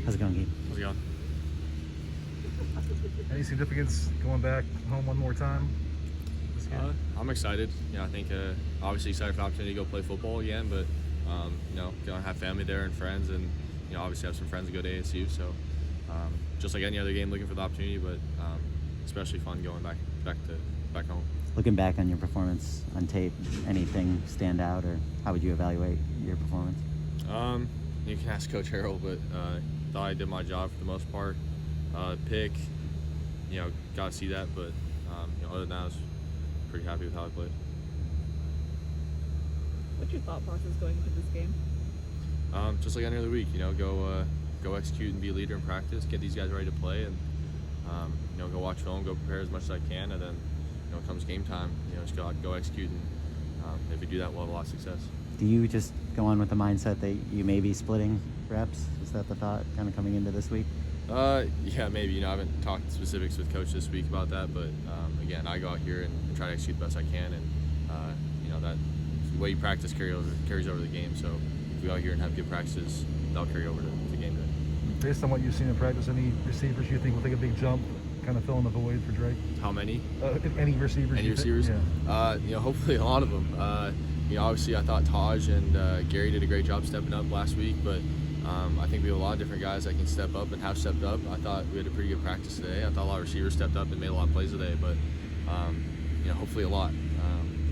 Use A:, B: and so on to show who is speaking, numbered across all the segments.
A: How's it going, Gabe?
B: How's it going?
C: Any significance going back home one more time?
B: I'm excited. I think obviously excited for the opportunity to go play football again, but gonna have family there and friends, and obviously have some friends to go to ASU. So just like any other game, looking for the opportunity, but especially fun going back home.
A: Looking back on your performance on tape, anything stand out, or how would you evaluate your performance?
B: You can ask Coach Harrell, but thought I did my job for the most part. Pick, got to see that, but other than that, I was pretty happy with how I played.
D: What's your thought process going into this game?
B: Just like any other week, go execute and be a leader in practice, get these guys ready to play, and go watch film, go prepare as much as I can, and then it comes game time, just go execute, and if we do that, we'll have a lot of success.
A: Do you just go on with the mindset that you may be splitting reps? Is that the thought kind of coming into this week?
B: Yeah, maybe. I haven't talked specifics with Coach this week about that, but again, I go out here and try to execute the best I can, and that the way you practice carries over the game. So if we go out here and have good practices, that'll carry over to game day.
C: Based on what you've seen in practice, any receivers you think will take a big jump, kind of fill in the void for Drake?
B: How many?
C: Any receivers?
B: Any receivers?
C: Yeah.
B: Hopefully a lot of them. Obviously I thought Taj and Gary did a great job stepping up last week, but I think we have a lot of different guys that can step up and have stepped up. I thought we had a pretty good practice today. I thought a lot of receivers stepped up and made a lot of plays today, but hopefully a lot.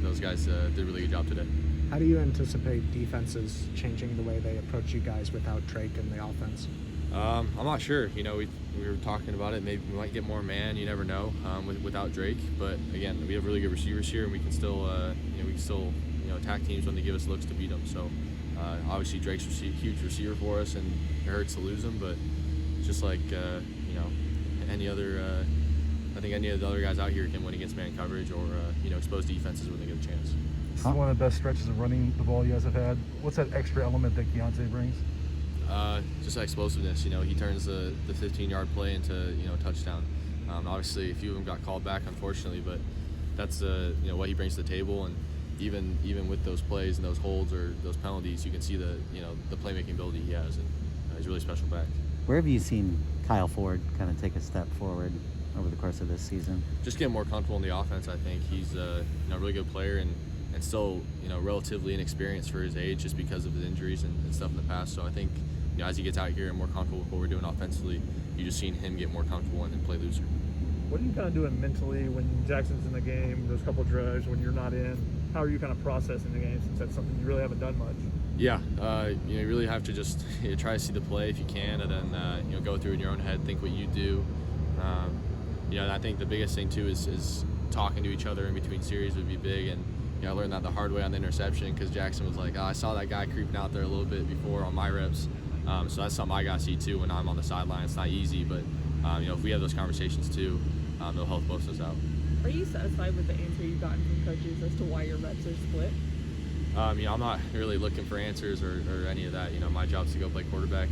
B: Those guys did a really good job today.
E: How do you anticipate defenses changing the way they approach you guys without Drake in the offense?
B: I'm not sure. We were talking about it. Maybe we might get more man. You never know without Drake. But again, we have really good receivers here, and we can still attack teams when they give us looks to beat them. So obviously Drake's a huge receiver for us, and it hurts to lose him. But just like any other, I think any of the other guys out here can win against man coverage or expose defenses when they get a chance.
C: This is one of the best stretches of running the ball you guys have had. What's that extra element that Keontae brings?
B: Just that explosiveness. He turns the 15-yard play into a touchdown. Obviously, a few of them got called back, unfortunately, but that's what he brings to the table. And even with those plays and those holds or those penalties, you can see the playmaking ability he has, and he's a really special back.
A: Where have you seen Kyle Ford kind of take a step forward over the course of this season?
B: Just getting more comfortable in the offense. I think he's a really good player and still relatively inexperienced for his age, just because of his injuries and stuff in the past. So I think as he gets out here and more comfortable with what we're doing offensively, you just seen him get more comfortable and play looser.
F: What are you kind of doing mentally when Jackson's in the game, those couple of drives when you're not in? How are you kind of processing the game, since that's something you really haven't done much?
B: Yeah, you really have to just try to see the play if you can, and then go through in your own head, think what you do. I think the biggest thing too is talking to each other in between series would be big, and I learned that the hard way on the interception, because Jackson was like, I saw that guy creeping out there a little bit before on my reps. So that's something I got to see too when I'm on the sideline. It's not easy, but if we have those conversations too, they'll help both of us out.
D: Are you satisfied with the answer you've gotten from coaches as to why your reps are split?
B: I'm not really looking for answers or any of that. My job's to go play quarterback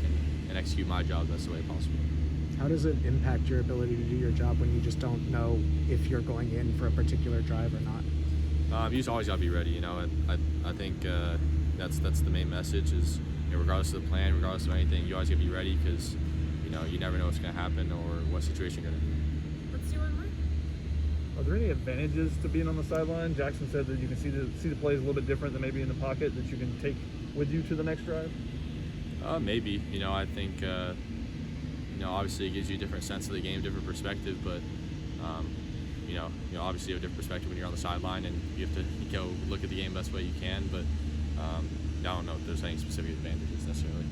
B: and execute my job the best way possible.
E: How does it impact your ability to do your job when you just don't know if you're going in for a particular drive or not?
B: You just always got to be ready, and I think that's the main message is, regardless of the plan, regardless of anything, you always got to be ready, because you never know what's going to happen or what situation you're going to be.
D: Let's do one more.
F: Are there any advantages to being on the sideline? Jackson said that you can see the plays a little bit different than maybe in the pocket, that you can take with you to the next drive?
B: Maybe. I think obviously it gives you a different sense of the game, different perspective, but obviously you have a different perspective when you're on the sideline, and you have to go look at the game the best way you can, but I don't know if there's any specific advantages necessarily.